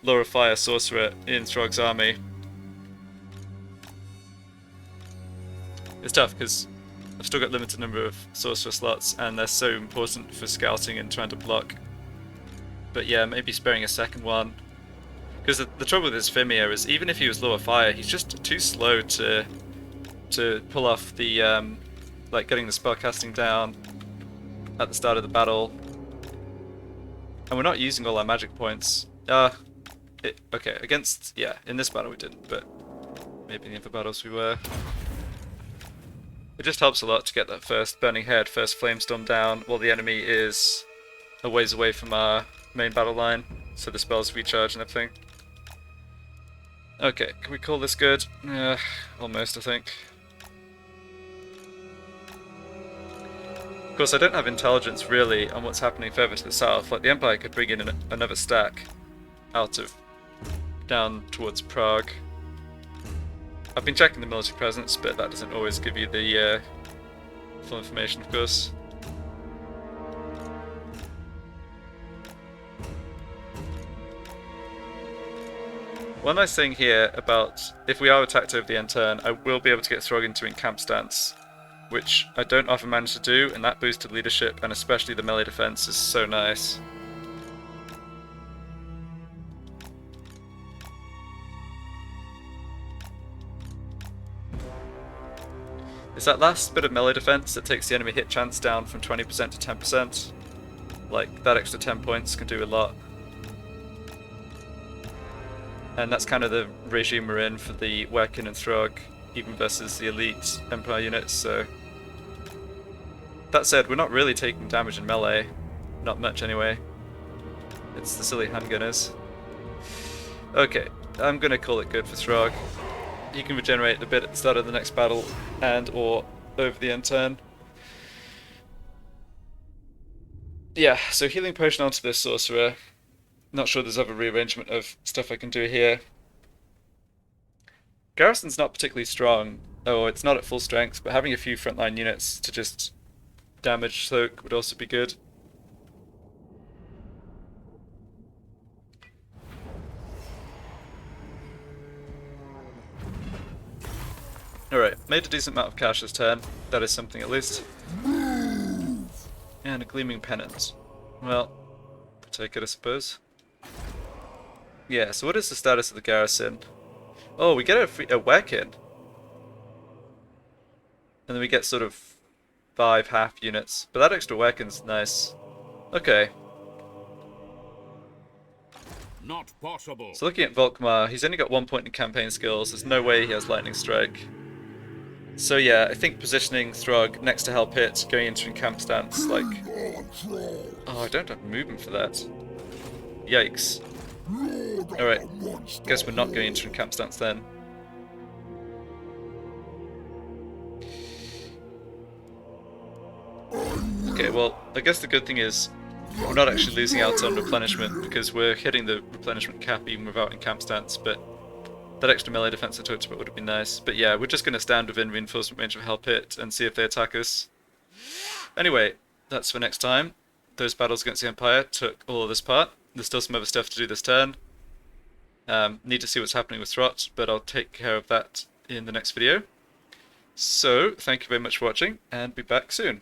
lower fire sorcerer in Throgg's army. It's tough because I've still got limited number of sorcerer slots and they're so important for scouting and trying to block. But yeah, maybe sparing a second one. Because the trouble with his Fimir is even if he was lower fire, he's just too slow to pull off the like getting the spell casting down at the start of the battle. And we're not using all our magic points. Okay, against, yeah, in this battle we didn't, but maybe in the other battles we were. It just helps a lot to get that first Burning Head, first Flamestorm down, while the enemy is a ways away from our main battle line, so the spells recharge and everything. Okay, can we call this good? Almost, I think. Of course, I don't have intelligence really on what's happening further to the south. Like the Empire could bring in another stack out of down towards Prague. I've been checking the military presence, but that doesn't always give you the full information, of course. One nice thing here about if we are attacked over the end turn, I will be able to get Throgg into encamp stance, which I don't often manage to do, and that boosted leadership and especially the melee defense is so nice. It's that last bit of melee defense that takes the enemy hit chance down from 20% to 10%. Like, that extra 10 points can do a lot. And that's kind of the regime we're in for the Reikland and Throgg, even versus the elite Empire units, so... That said, we're not really taking damage in melee. Not much anyway. It's the silly handgunners. Okay, I'm gonna call it good for Throgg. He can regenerate a bit at the start of the next battle and or over the end turn. Yeah, so healing potion onto this sorcerer. Not sure there's other rearrangement of stuff I can do here. Garrison's not particularly strong. Oh, it's not at full strength, but having a few frontline units to just damage soak would also be good. Alright, made a decent amount of cash this turn. That is something at least. And a gleaming pennant. Well, take it I suppose. Yeah, so what is the status of the garrison? Oh, we get a Reikland. And then we get sort of 5 half units. But that extra Reikland's nice. Okay. Not possible. So looking at Volkmar, he's only got 1 point in campaign skills. There's no way he has Lightning Strike. So yeah, I think positioning Throgg next to help hit, going into encamp stance, like... Oh, I don't have movement for that. Yikes. Alright, guess we're not going into encamp stance then. Okay, well, I guess the good thing is we're not actually losing out on replenishment because we're hitting the replenishment cap even without encamp stance, but that extra melee defense I talked about would have been nice. But yeah, we're just going to stand within reinforcement range of help hit and see if they attack us. Anyway, that's for next time. Those battles against the Empire took all of this part. There's still some other stuff to do this turn. Need to see what's happening with Throgg, but I'll take care of that in the next video. So, thank you very much for watching, and be back soon.